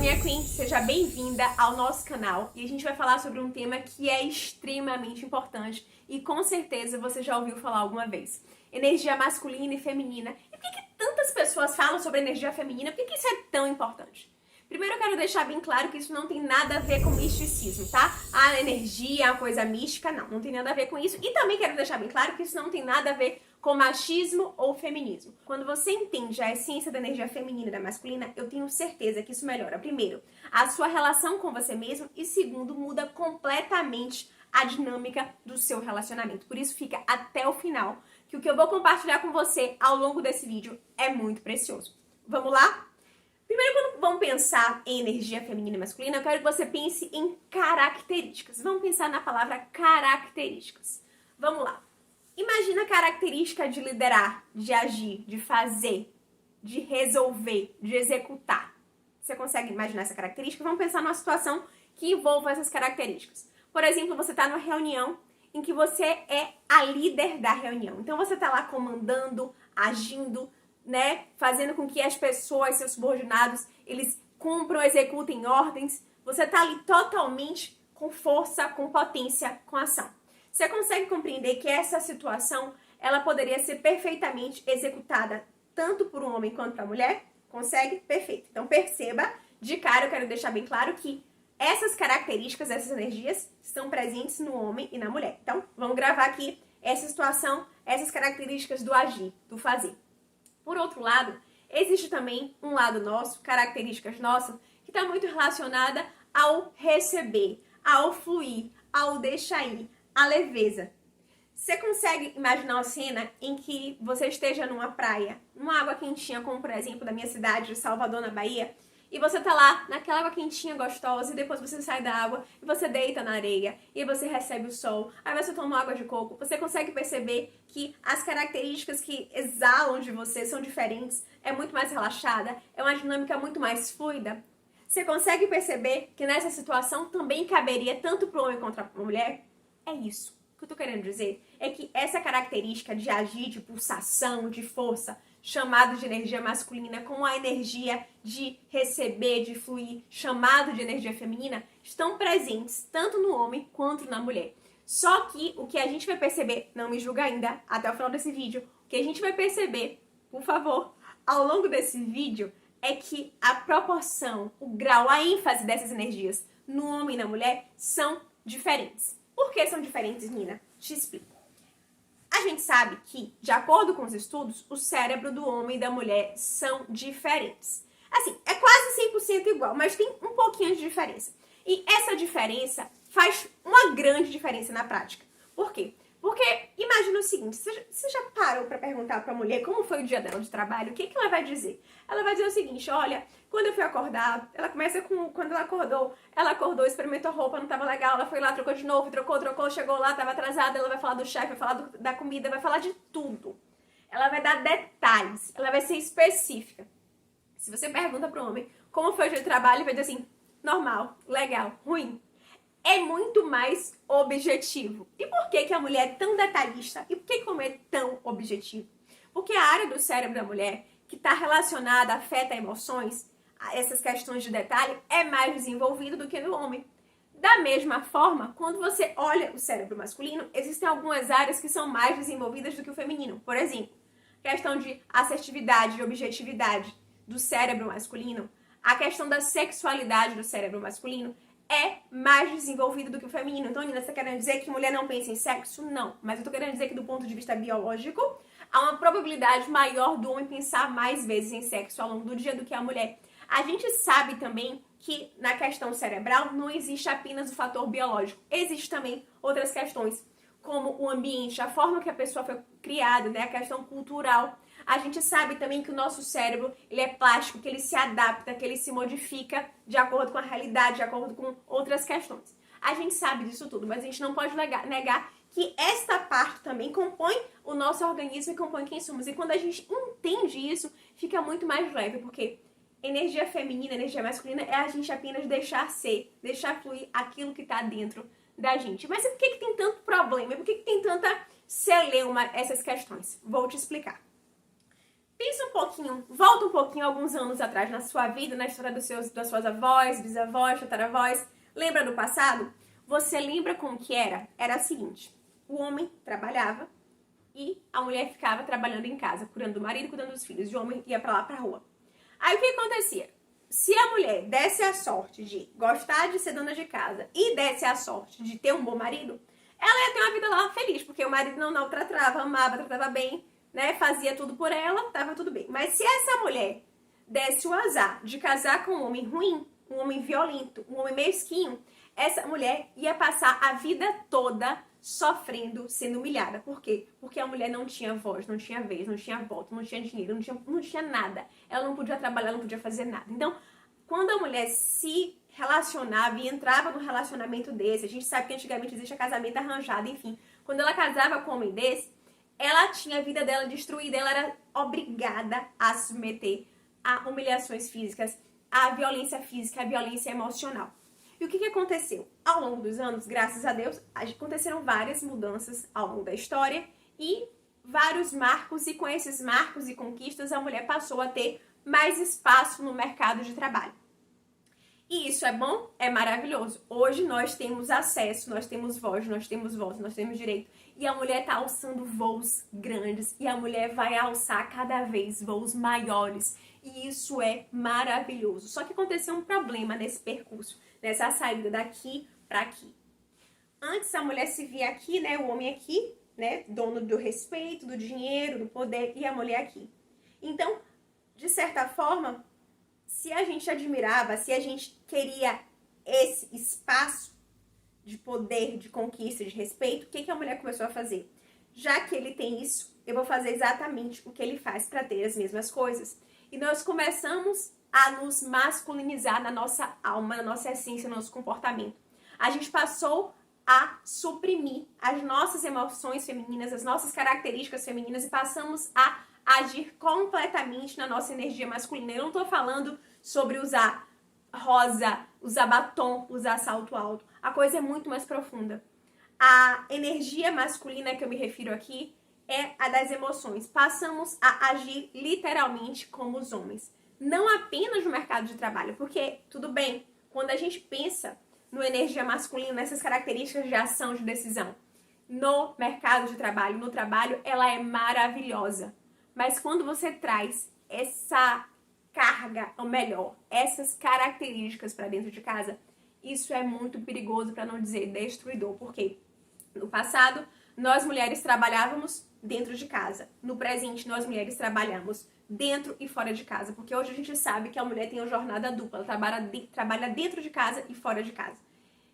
minha Queen, seja bem-vinda ao nosso canal e a gente vai falar sobre um tema que é extremamente importante e com certeza você já ouviu falar alguma vez. Energia masculina e feminina. E por que tantas pessoas falam sobre energia feminina? Por que isso é tão importante? Primeiro eu quero deixar bem claro que isso não tem nada a ver com misticismo, tá? A energia é uma coisa mística, não tem nada a ver com isso. E também quero deixar bem claro que isso não tem nada a ver com machismo ou feminismo. Quando você entende a essência da energia feminina e da masculina, eu tenho certeza que isso melhora, primeiro, a sua relação com você mesmo e segundo, muda completamente a dinâmica do seu relacionamento. Por isso fica até o final, que o que eu vou compartilhar com você ao longo desse vídeo é muito precioso. Vamos lá? Primeiro, quando vamos pensar em energia feminina e masculina, eu quero que você pense em características. Vamos pensar na palavra características. Vamos lá. Imagina a característica de liderar, de agir, de fazer, de resolver, de executar. Você consegue imaginar essa característica? Vamos pensar numa situação que envolva essas características. Por exemplo, você está numa reunião em que você é a líder da reunião. Então você está lá comandando, agindo, né, fazendo com que as pessoas, seus subordinados, eles cumpram, executem ordens. Você está ali totalmente com força, com potência, com ação. Você consegue compreender que essa situação, ela poderia ser perfeitamente executada tanto por um homem quanto por uma mulher? Consegue? Perfeito. Então perceba, de cara eu quero deixar bem claro que essas características, essas energias, estão presentes no homem e na mulher. Então vamos gravar aqui essa situação, essas características do agir, do fazer. Por outro lado, existe também um lado nosso, características nossas, que está muito relacionada ao receber, ao fluir, ao deixar ir, à leveza. Você consegue imaginar uma cena em que você esteja numa praia, numa água quentinha, como por exemplo da minha cidade de Salvador, na Bahia, e você tá lá naquela água quentinha gostosa e depois você sai da água e você deita na areia e você recebe o sol, aí você toma água de coco. Você consegue perceber que as características que exalam de você são diferentes, é muito mais relaxada, é uma dinâmica muito mais fluida. Você consegue perceber que nessa situação também caberia tanto para o homem quanto para a mulher? É isso. O que eu tô querendo dizer é que essa característica de agir, de pulsação, de força, chamado de energia masculina, com a energia de receber, de fluir, chamado de energia feminina, estão presentes tanto no homem quanto na mulher. Só que o que a gente vai perceber, não me julga ainda, até o final desse vídeo, o que a gente vai perceber, por favor, ao longo desse vídeo, é que a proporção, o grau, a ênfase dessas energias no homem e na mulher são diferentes. Por que são diferentes, Nina? Te explico. A gente sabe que, de acordo com os estudos, o cérebro do homem e da mulher são diferentes. Assim, é quase 100% igual, mas tem um pouquinho de diferença. E essa diferença faz uma grande diferença na prática. Por quê? Porque imagina o seguinte, você já parou para perguntar para a mulher como foi o dia dela de trabalho? O que ela vai dizer? Ela vai dizer o seguinte, olha, quando eu fui acordar, ela começa com, quando ela acordou, experimentou a roupa, não estava legal, ela foi lá, trocou de novo, trocou, chegou lá, estava atrasada, ela vai falar do chefe, vai falar da comida, vai falar de tudo. Ela vai dar detalhes, ela vai ser específica. Se você pergunta para o homem como foi o dia de trabalho, ele vai dizer assim, normal, legal, ruim. É muito mais objetivo. E por que a mulher é tão detalhista? E por que o homem é tão objetivo? Porque a área do cérebro da mulher, que está relacionada, afeta emoções, essas questões de detalhe, é mais desenvolvida do que no homem. Da mesma forma, quando você olha o cérebro masculino, existem algumas áreas que são mais desenvolvidas do que o feminino. Por exemplo, questão de assertividade, de objetividade do cérebro masculino, a questão da sexualidade do cérebro masculino, é mais desenvolvido do que o feminino. Então, Nina, você tá querendo dizer que mulher não pensa em sexo? Não. Mas eu tô querendo dizer que do ponto de vista biológico, há uma probabilidade maior do homem pensar mais vezes em sexo ao longo do dia do que a mulher. A gente sabe também que na questão cerebral não existe apenas o fator biológico. Existem também outras questões, como o ambiente, a forma que a pessoa foi criada, né? A questão cultural. A gente sabe também que o nosso cérebro, ele é plástico, que ele se adapta, que ele se modifica de acordo com a realidade, de acordo com outras questões. A gente sabe disso tudo, mas a gente não pode negar que esta parte também compõe o nosso organismo e compõe quem somos. E quando a gente entende isso, fica muito mais leve, porque energia feminina, energia masculina é a gente apenas deixar ser, deixar fluir aquilo que está dentro da gente. Mas por que tem tanto problema? Por que tem tanta celeuma essas questões? Vou te explicar. Pensa um pouquinho, volta um pouquinho alguns anos atrás na sua vida, na história das suas avós, bisavós, tataravós. Lembra do passado? Você lembra como que era? Era o seguinte, o homem trabalhava e a mulher ficava trabalhando em casa, cuidando do marido, cuidando dos filhos. E o homem ia pra lá, pra rua. Aí o que acontecia? Se a mulher desse a sorte de gostar de ser dona de casa e desse a sorte de ter um bom marido, ela ia ter uma vida lá feliz, porque o marido não tratava, amava, tratava bem, né? Fazia tudo por ela, tava tudo bem. Mas se essa mulher desse o azar de casar com um homem ruim, um homem violento, um homem mesquinho, essa mulher ia passar a vida toda sofrendo, sendo humilhada. Por quê? Porque a mulher não tinha voz, não tinha vez, não tinha voto, não tinha dinheiro, não tinha nada. Ela não podia trabalhar, não podia fazer nada. Então, quando a mulher se relacionava e entrava num relacionamento desse, a gente sabe que antigamente existe casamento arranjado, enfim. Quando ela casava com um homem desse, ela tinha a vida dela destruída, ela era obrigada a se submeter a humilhações físicas, a violência física, a violência emocional. E o que aconteceu? Ao longo dos anos, graças a Deus, aconteceram várias mudanças ao longo da história e vários marcos, e com esses marcos e conquistas, a mulher passou a ter mais espaço no mercado de trabalho. E isso é bom? É maravilhoso. Hoje nós temos acesso, nós temos voz, nós temos voz, nós temos direito. E a mulher está alçando voos grandes e a mulher vai alçar cada vez voos maiores. E isso é maravilhoso. Só que aconteceu um problema nesse percurso, nessa saída daqui para aqui. Antes a mulher se via aqui, né, o homem aqui, né, dono do respeito, do dinheiro, do poder, e a mulher aqui. Então, de certa forma, se a gente admirava, se a gente queria esse espaço de poder, de conquista, de respeito, o que a mulher começou a fazer? Já que ele tem isso, eu vou fazer exatamente o que ele faz para ter as mesmas coisas. E nós começamos a nos masculinizar na nossa alma, na nossa essência, no nosso comportamento. A gente passou a suprimir as nossas emoções femininas, as nossas características femininas e passamos a agir completamente na nossa energia masculina. Eu não tô falando sobre usar rosa, usar batom, usar salto alto. A coisa é muito mais profunda. A energia masculina que eu me refiro aqui é a das emoções. Passamos a agir literalmente como os homens. Não apenas no mercado de trabalho, porque, tudo bem, quando a gente pensa no energia masculina, nessas características de ação, de decisão, no mercado de trabalho, no trabalho, ela é maravilhosa. Mas quando você traz essa carga, ou melhor, essas características para dentro de casa, isso é muito perigoso, para não dizer destruidor. Por quê? No passado, nós mulheres trabalhávamos dentro de casa. No presente, nós mulheres trabalhamos dentro e fora de casa. Porque hoje a gente sabe que a mulher tem uma jornada dupla. Ela trabalha dentro de casa e fora de casa.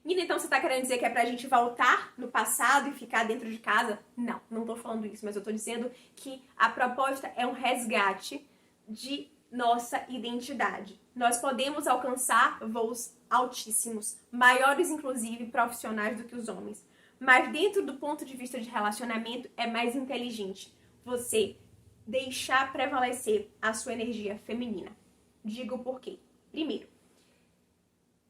Nina, então você tá querendo dizer que é pra gente voltar no passado e ficar dentro de casa? Não, não tô falando isso, mas eu tô dizendo que a proposta é um resgate de nossa identidade. Nós podemos alcançar voos altíssimos, maiores inclusive profissionais do que os homens. Mas dentro do ponto de vista de relacionamento é mais inteligente você deixar prevalecer a sua energia feminina. Digo por quê. Primeiro,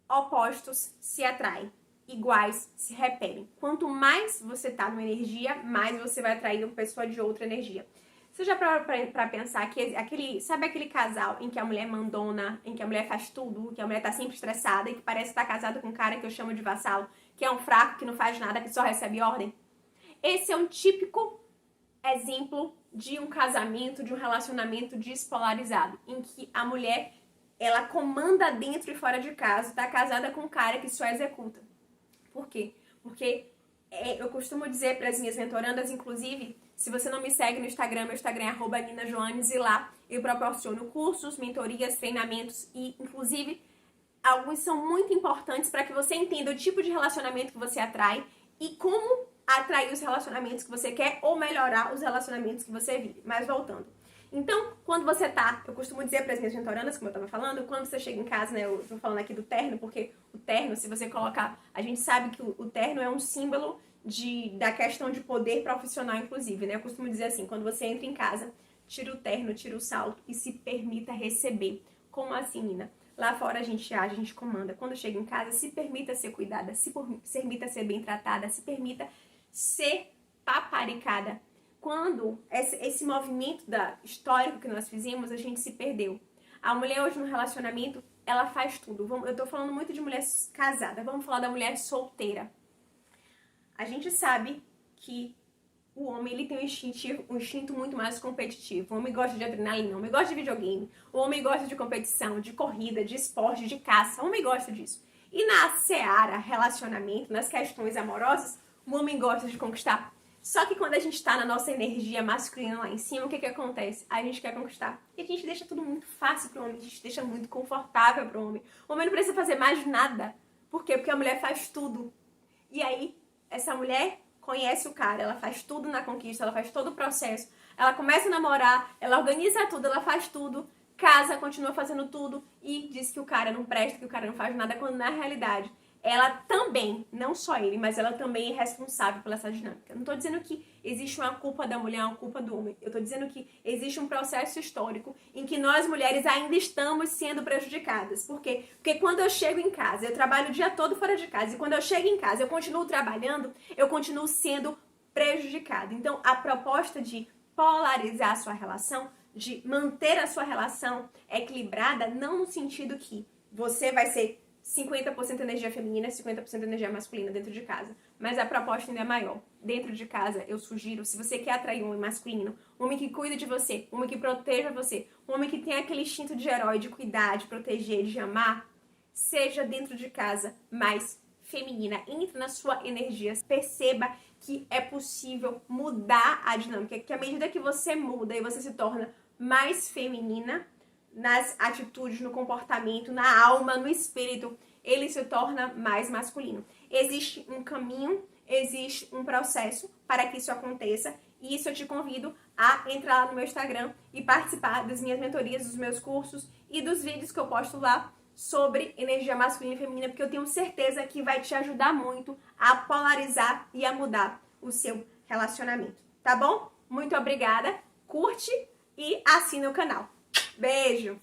opostos se atraem, iguais se repelem. Quanto mais você tá numa energia, mais você vai atrair uma pessoa de outra energia. Você já parou pra pensar que sabe aquele casal em que a mulher é mandona, em que a mulher faz tudo, que a mulher tá sempre estressada e que parece estar casado com um cara que eu chamo de vassalo, que é um fraco, que não faz nada, que só recebe ordem? Esse é um típico exemplo de um casamento, de um relacionamento despolarizado, em que a mulher, ela comanda dentro e fora de casa, tá casada com um cara que só executa. Por quê? Porque eu costumo dizer para as minhas mentorandas, inclusive, se você não me segue no Instagram, meu Instagram é @ninajoanes, e lá eu proporciono cursos, mentorias, treinamentos e, inclusive, alguns são muito importantes para que você entenda o tipo de relacionamento que você atrai e como atrair os relacionamentos que você quer ou melhorar os relacionamentos que você vive. Mas voltando. Então, quando você eu costumo dizer para as minhas mentorandas, como eu estava falando, quando você chega em casa, né, eu tô falando aqui do terno, porque o terno, se você colocar, a gente sabe que o terno é um símbolo da questão de poder profissional, inclusive, né? Eu costumo dizer assim, quando você entra em casa, tira o terno, tira o salto e se permita receber. Como assim, Nina? Lá fora a gente age, a gente comanda. Quando chega em casa, se permita ser cuidada, se permita ser bem tratada, se permita ser paparicada. quando esse movimento histórico que nós fizemos, a gente se perdeu. A mulher hoje no relacionamento, ela faz tudo. Eu tô falando muito de mulher casada, vamos falar da mulher solteira. A gente sabe que o homem, ele tem um instinto muito mais competitivo. O homem gosta de adrenalina, o homem gosta de videogame, o homem gosta de competição, de corrida, de esporte, de caça. O homem gosta disso. E na seara, relacionamento, nas questões amorosas, o homem gosta de conquistar. Só que quando a gente tá na nossa energia masculina lá em cima, o que acontece? A gente quer conquistar. E a gente deixa tudo muito fácil pro homem, a gente deixa muito confortável pro homem. O homem não precisa fazer mais nada. Por quê? Porque a mulher faz tudo. E aí, essa mulher conhece o cara, ela faz tudo na conquista, ela faz todo o processo. Ela começa a namorar, ela organiza tudo, ela faz tudo, casa, continua fazendo tudo e diz que o cara não presta, que o cara não faz nada, quando na realidade ela também, não só ele, mas ela também é responsável por essa dinâmica. Eu não tô dizendo que existe uma culpa da mulher, uma culpa do homem. Eu tô dizendo que existe um processo histórico em que nós mulheres ainda estamos sendo prejudicadas. Por quê? Porque quando eu chego em casa, eu trabalho o dia todo fora de casa, e quando eu chego em casa, eu continuo trabalhando, eu continuo sendo prejudicada. Então, a proposta de polarizar a sua relação, de manter a sua relação equilibrada, não no sentido que você vai ser 50% energia feminina, 50% energia masculina dentro de casa. Mas a proposta ainda é maior. Dentro de casa, eu sugiro, se você quer atrair um homem masculino, um homem que cuida de você, um homem que proteja você, um homem que tem aquele instinto de herói, de cuidar, de proteger, de amar, seja dentro de casa mais feminina. Entre na sua energia. Perceba que é possível mudar a dinâmica, que à medida que você muda e você se torna mais feminina, nas atitudes, no comportamento, na alma, no espírito, ele se torna mais masculino. Existe um caminho, existe um processo para que isso aconteça, e isso eu te convido a entrar lá no meu Instagram e participar das minhas mentorias, dos meus cursos e dos vídeos que eu posto lá sobre energia masculina e feminina, porque eu tenho certeza que vai te ajudar muito a polarizar e a mudar o seu relacionamento, tá bom? Muito obrigada, curte e assina o canal. Beijo!